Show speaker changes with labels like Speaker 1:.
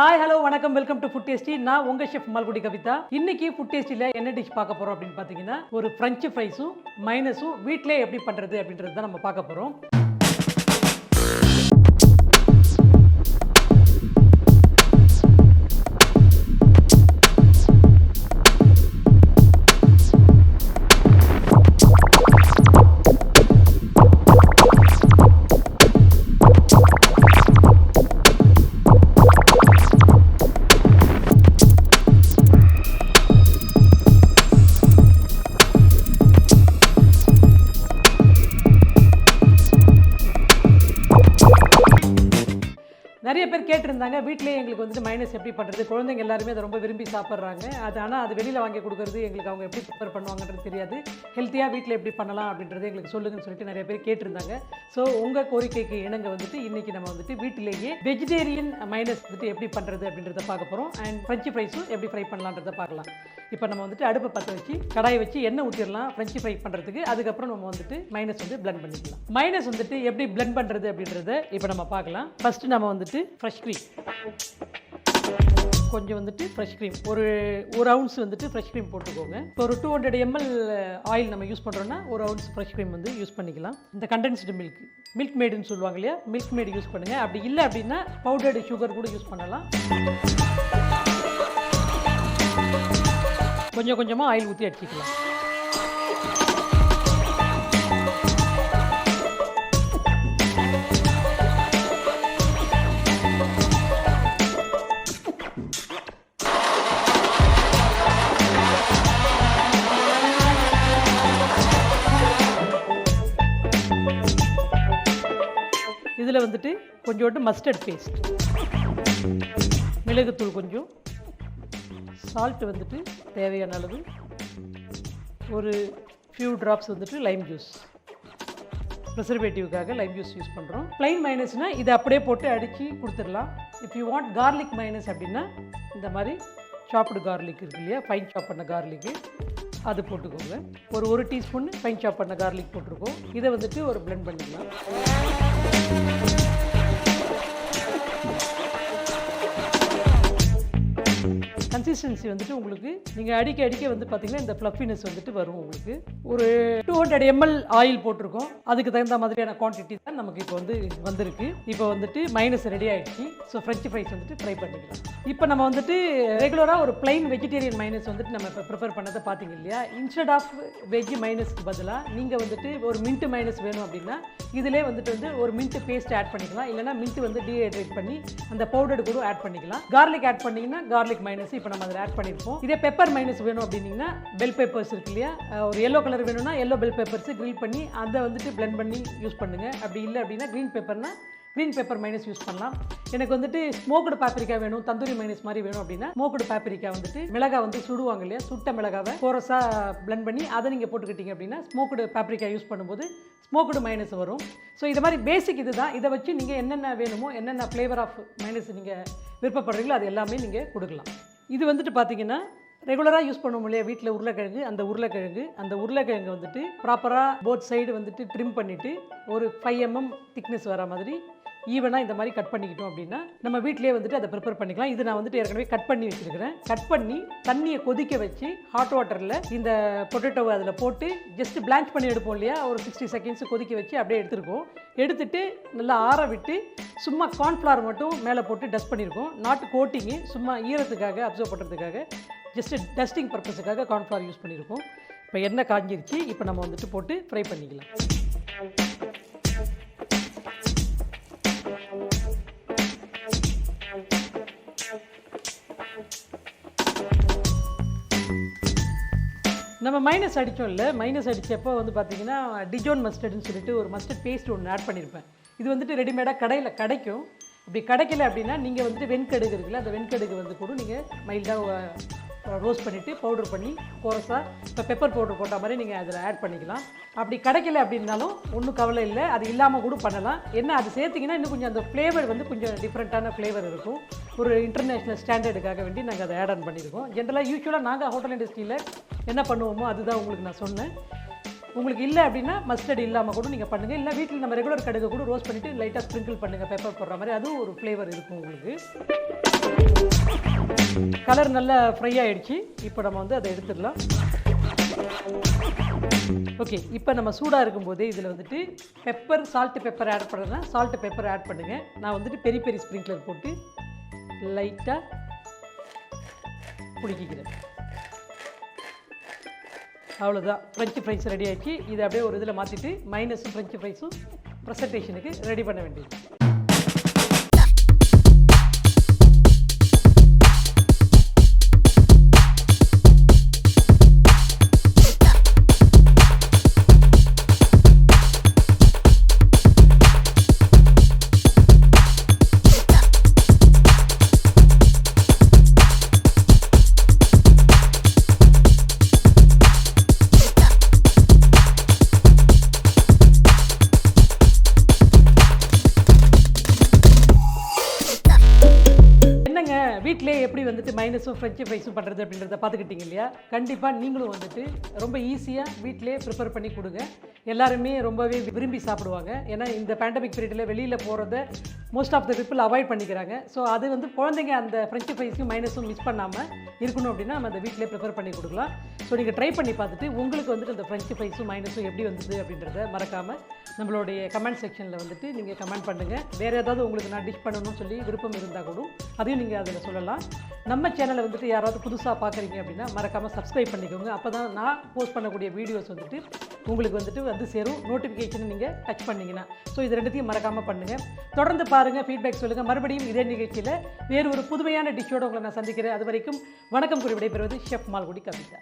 Speaker 1: Hi hello வணக்கம், welcome to food tasty. நான் உங்க ஷெஃப் மால்குடி கவிதா. இன்னைக்கு ஃபுட் டேஸ்டியில் என்ன டிஷ் பார்க்க போறோம் அப்படின்னு பார்த்தீங்கன்னா, ஒரு ஃப்ரெஞ்சு ஃப்ரைஸும் மைனஸும் வீட்டிலே எப்படி பண்ணுறது அப்படின்றது தான் நம்ம பார்க்க போகிறோம். நிறைய பேர் கேட்டிருந்தாங்க, வீட்டிலே எங்களுக்கு வந்துட்டு மைனஸ் எப்படி பண்ணுறது, குழந்தைங்க எல்லாருமே அதை ரொம்ப விரும்பி சாப்பிட்றாங்க. ஆனால் அது வெளியில் வாங்கி கொடுக்குறது எங்களுக்கு அவங்க எப்படி ப்ரிப்பேர் பண்ணுவாங்கன்றது தெரியாது. ஹெல்த்தியாக வீட்டில் எப்படி பண்ணலாம் அப்படின்றது எங்களுக்கு சொல்லுங்கன்னு சொல்லிட்டு நிறைய பேர் கேட்டிருந்தாங்க. ஸோ உங்கள் கோரிக்கைக்கு இணங்க வந்துட்டு இன்றைக்கி நம்ம வந்துட்டு வீட்டிலேயே வெஜிடேரியன் மைனஸ் வந்துட்டு எப்படி பண்ணுறது அப்படின்றத பார்க்க போகிறோம். அண்ட் ஃப்ரெஞ்சு ஃப்ரைஸும் எப்படி ஃப்ரை பண்ணலான்றதை பார்க்கலாம். இப்போ நம்ம வந்துட்டு அடுப்பை பற்ற வச்சு கடாயை வச்சு எண்ணெய் ஊற்றிடலாம் ஃப்ரெஞ்சு ஃப்ரை பண்ணுறதுக்கு. அதுக்கப்புறம் நம்ம வந்துட்டு மைனஸ் வந்து பிளெண்ட் பண்ணிக்கலாம். மைனஸ் வந்துட்டு எப்படி பிளெண்ட் பண்ணுறது அப்படின்றத இப்போ நம்ம பார்க்கலாம். ஃபஸ்ட்டு நம்ம வந்துட்டு ஃப்ரெஷ் க்ரீம், கொஞ்சம் வந்துட்டு ஃப்ரெஷ் க்ரீம், ஒரு அவுன்ஸ் வந்துட்டு ஃப்ரெஷ் க்ரீம் போட்டுக்கோங்க. இப்போ ஒரு 200 ml ஆயில் நம்ம யூஸ் பண்ணுறோன்னா ஒரு அவுன்ஸ் ஃப்ரெஷ் க்ரீம் வந்து யூஸ் பண்ணிக்கலாம். இந்த கண்டென்ஸ்டு மில்க் மேடுன்னு சொல்லுவாங்க இல்லையா, மில்க் மேடு யூஸ் பண்ணுங்கள். அப்படி இல்லை அப்படின்னா பவுடர்டு சுகர் கூட யூஸ் பண்ணலாம். கொஞ்சம் கொஞ்சமாக ஆயில் ஊற்றி அடிச்சிக்கலாம். இதில் வந்துட்டு கொஞ்சோண்டு மஸ்டர்ட் பேஸ்ட், மிளகுத்தூள் கொஞ்சம், சால்ட் வந்துட்டு தேவையான அளவு, ஒரு ஃபியூ ட்ராப்ஸ் வந்துட்டு லைம் ஜூஸ், ப்ரிசர்வேட்டிவ்காக லைம் ஜூஸ் யூஸ் பண்ணுறோம். ப்ளைன் மைனஸ்னால் இதை அப்படியே போட்டு அடித்து கொடுத்துடலாம். If you want garlic mayonnaise அப்படின்னா இந்த மாதிரி சாப்டு கார்லிக் இருக்கு இல்லையா, ஃபைன் சாப் பண்ண கார்லிக்கு அது போட்டுக்கோங்க. ஒரு டீஸ்பூன் ஃபைன் சாப் பண்ண கார்லிக் போட்டிருக்கோம். இதை வந்துட்டு ஒரு பிளெண்ட் பண்ணிக்கலாம். கன்சிஸ்டன்சி வந்துட்டு உங்களுக்கு நீங்கள் அடிக்க வந்து பார்த்தீங்கன்னா இந்த ஃப்ளஃபினஸ் வந்துட்டு வரும். உங்களுக்கு ஒரு 200 ml ஆயில் போட்டிருக்கோம். அதுக்கு தகுந்த மாதிரியான குவான்டிட்டி தான் நமக்கு இப்போ வந்திருக்கு. இப்போ வந்துட்டு மைனஸ் ரெடி ஆகிடுச்சு. ஸோ ஃப்ரெஞ்சு ஃப்ரைஸ் வந்துட்டு ஃப்ரை பண்ணிக்கலாம். இப்போ நம்ம வந்துட்டு ரெகுலராக ஒரு பிளைன் வெஜிடேரியன் மைனஸ் வந்துட்டு நம்ம இப்போ ப்ரிப்பேர் பண்ணதை பார்த்தீங்க இல்லையா. இன்ஸ்டெட் ஆஃப் வெஜ் மைனஸ்க்கு பதிலாக நீங்கள் வந்துட்டு ஒரு மின்ட் மைனஸ் வேணும் அப்படின்னா இதிலே வந்துட்டு ஒரு மின்ட் பேஸ்ட் ஆட் பண்ணிக்கலாம். இல்லைனா மின்ட் வந்து டீஹைட்ரேட் பண்ணி அந்த பவுடர் கூட ஆட் பண்ணிக்கலாம். கார்லிக் ஆட் பண்ணிங்கன்னா கார்லிக் மைனஸ் இப்போ நம்ம அதில் ஆட் பண்ணியிருப்போம். இதே பெப்பர் மைனஸ் வேணும் அப்படின்னா பெல் பெப்பர்ஸ் இருக்கு இல்லையா, ஒரு எல்லோ கலர் வேணும்னா எல்லோ பெல் பெப்பர்ஸ் கிரில் பண்ணி அதை வந்துட்டு பிளெண்ட் பண்ணி யூஸ் பண்ணுங்கள். அப்படி இல்லை அப்படின்னா க்ரீன் பெப்பர்னா க்ரீன் பெப்பர் மைனஸ் யூஸ் பண்ணலாம். எனக்கு வந்துட்டு ஸ்மோக்டு பாப்ரிக்கா வேணும், தந்தூரி மைனஸ் மாதிரி வேணும் அப்படின்னா ஸ்மோக்டு பாப்ரிக்கா வந்துட்டு மிளகாய் வந்து சுடுவாங்க இல்லையா, சுட்ட மிளகாவை கோரஸாக பிளெண்ட் பண்ணி அதை நீங்கள் போட்டுக்கிட்டீங்க அப்படின்னா ஸ்மோக்டு பாப்ரிக்கா யூஸ் பண்ணும்போது ஸ்மோக்டு மைனஸ் வரும். ஸோ இது மாதிரி பேசிக் இது தான். இதை வச்சு நீங்கள் என்னென்ன வேணுமோ, என்னென்ன ஃப்ளேவர் ஆஃப் மைனஸ் நீங்கள் விருப்பப்படுறீங்களோ அது எல்லாமே நீங்கள் கொடுக்கலாம். இது வந்துட்டு பார்த்தீங்கன்னா ரெகுலராக யூஸ் பண்ணுவோம் இல்லையா வீட்டில் உருளைக்கிழங்கு, அந்த உருளைக்கிழங்கு வந்துட்டு ப்ராப்பராக போத் சைடு வந்துட்டு ட்ரிம் பண்ணிவிட்டு ஒரு 5 mm திக்னஸ் வர மாதிரி ஈவனாக இந்த மாதிரி கட் பண்ணிக்கிட்டோம் அப்படின்னா நம்ம வீட்டிலே வந்துட்டு அதை ப்ரிப்பேர் பண்ணிக்கலாம். இது நான் வந்துட்டு ஏற்கனவே கட் பண்ணி வச்சுருக்கிறேன். கட் பண்ணி தண்ணியை கொதிக்க வச்சு ஹாட் வாட்டரில் இந்த பொட்டேட்டோவை அதில் போட்டு ஜஸ்ட் பிளான்ச் பண்ணி எடுப்போம் இல்லையா, ஒரு 60 செகண்ட்ஸ் கொதிக்க வச்சு அப்படியே எடுத்துட்டு நல்லா ஆற விட்டு சும்மா கார்ன்ஃப்ளவர் மட்டும் மேலே போட்டு டஸ்ட் பண்ணியிருக்கோம். நாட் கோட்டிங்கு, சும்மா ஈரத்துக்காக அப்சர்வ் பண்ணுறதுக்காக, ஜஸ்ட்டு டஸ்டிங் பர்பஸுக்காக கார்ன்ஃப்ளவர் யூஸ் பண்ணியிருக்கோம். இப்போ எண்ணெய் காஞ்சிருச்சு. இப்போ நம்ம வந்துட்டு போட்டு ஃப்ரை பண்ணிக்கலாம். நம்ம மைனஸ் அடித்தோம் இல்லை, மைனஸ் அடித்தப்போ வந்து பார்த்திங்கன்னா டிஜோன் மஸ்டர்டுன்னு சொல்லிட்டு ஒரு மஸ்டர்ட் பேஸ்ட் ஒன்று ஆட் பண்ணியிருப்பேன். இது வந்துட்டு ரெடிமேடாக கடையில் கிடைக்கும். அப்படி கிடைக்கல அப்படின்னா நீங்கள் வந்துட்டு வெண்கடுகு இருக்குல்ல, அந்த வெண்கடுகு வந்து கூட நீங்கள் மைல்டாக ரோஸ்ட் பண்ணிவிட்டு பவுடர் பண்ணி கோரஸாக இப்போ பெப்பர் பவுடர் போட்ட மாதிரி நீங்கள் அதில் ஆட் பண்ணிக்கலாம். அப்படி கிடைக்கல அப்படின்னாலும் ஒன்றும் கவலை இல்லை, அது இல்லாமல் கூட பண்ணலாம். என்ன அது சேர்த்திங்கன்னா இன்னும் கொஞ்சம் அந்த ஃப்ளேவர் வந்து கொஞ்சம் டிஃப்ரெண்ட்டான ஃப்ளேவர் இருக்கும். ஒரு இன்டர்நேஷ்னல் ஸ்டாண்டர்டுக்காக வேண்டி நாங்கள் அதை ஆட் ஆன் பண்ணியிருக்கோம். யூஸ்வலாக நாங்கள் ஹோட்டல் இண்டஸ்ட்ரியில் என்ன பண்ணுவோமோ அதுதான் உங்களுக்கு நான் சொன்னேன். உங்களுக்கு இல்லை அப்படின்னா மஸ்டர்ட் இல்லாமல் கூட நீங்கள் பண்ணுங்கள். இல்லை வீட்டில் நம்ம ரெகுலர் கடுகு கூட ரோஸ்ட் பண்ணிவிட்டு லைட்டாக ஸ்ப்ரிங்கிள் பண்ணுங்கள் பெப்பர் போடுற மாதிரி, அதுவும் ஒரு ஃப்ளேவர் இருக்கும் உங்களுக்கு. கலர் நல்லா ஃப்ரை ஆகிடுச்சு. இப்போ நம்ம வந்து அதை எடுத்துடலாம். ஓகே, இப்போ நம்ம சூடாக இருக்கும்போதே இதில் வந்துட்டு சால்ட்டு பெப்பர் ஆட் பண்ணுறேன்னா சால்ட்டு பெப்பர் ஆட் பண்ணுங்கள். நான் வந்துட்டு பெரி பெரி ஸ்ப்ரிங்க்லர் போட்டு லைட்டாக பிடிக்கிறேன். அவ்வளோதான், ஃப்ரெஞ்சு ஃப்ரைஸ் ரெடி ஆகிடுச்சு. இதை அப்படியே ஒரு இதில் மாற்றிட்டு மைனஸும் ஃப்ரெஞ்சு ஃப்ரைஸும் ப்ரெசன்டேஷனுக்கு ரெடி பண்ண வேண்டியது. வீட்டிலே எப்படி வந்துட்டு மைனஸும் ஃப்ரெஞ்சு ஃப்ரைஸும் பண்ணுறது அப்படின்றத பார்த்துக்கிட்டிங்க இல்லையா? கண்டிப்பாக நீங்களும் வந்துட்டு ரொம்ப ஈஸியாக வீட்டிலே ப்ரிப்பேர் பண்ணி கொடுங்க. எல்லாருமே ரொம்பவே விரும்பி சாப்பிடுவாங்க. ஏன்னா இந்த பேண்டமிக் பீரியடில் வெளியில் போகிறத most of the people avoid பண்ணிக்கிறாங்க. ஸோ அது வந்து குழந்தைங்க அந்த ஃப்ரெஞ்சு ஃப்ரைஸையும் மைனஸும் மிஸ் பண்ணாமல் இருக்கணும் அப்படின்னா நம்ம அதை வீட்டிலே ப்ரிப்பேர் பண்ணி கொடுக்கலாம். ஸோ நீங்கள் ட்ரை பண்ணி பார்த்துட்டு உங்களுக்கு வந்துட்டு அந்த ஃப்ரெஞ்சு ஃப்ரைஸும் மைனஸும் எப்படி வந்தது அப்படின்றத மறக்காமல் நம்மளுடைய கமெண்ட் செக்ஷனில் வந்துட்டு நீங்கள் கமெண்ட் பண்ணுங்கள். வேறு ஏதாவது உங்களுக்கு நான் டிஷ் பண்ணணும்னு சொல்லி விருப்பம் இருந்தால் கூட அதையும் நீங்கள் அதில் சொல்லலாம். நம்ம சேனலை வந்துட்டு யாராவது புதுசாக பார்க்குறீங்க அப்படின்னா மறக்காமல் சப்ஸ்கிரைப் பண்ணிக்கோங்க. அப்போ தான் நான் போஸ்ட் பண்ணக்கூடிய வீடியோஸ் வந்துட்டு உங்களுக்கு வந்துட்டு வந்து சேரும். நோட்டிஃபிகேஷனை நீங்கள் டச் பண்ணிங்கன்னா ஸோ இது ரெண்டுத்தையும் மறக்காமல் பண்ணுங்கள். தொடர்ந்து பாருங்கள், ஃபீட்பேக் சொல்லுங்கள். மறுபடியும் இதே நிகழ்ச்சியில் வேறு ஒரு புதுமையான டிஷ்ஷோடு உங்களை நான் சந்திக்கிறேன். அது வரைக்கும் வணக்கம் கூறி விடைபெறுவது ஷெஃப் மால்குடி கவிதா.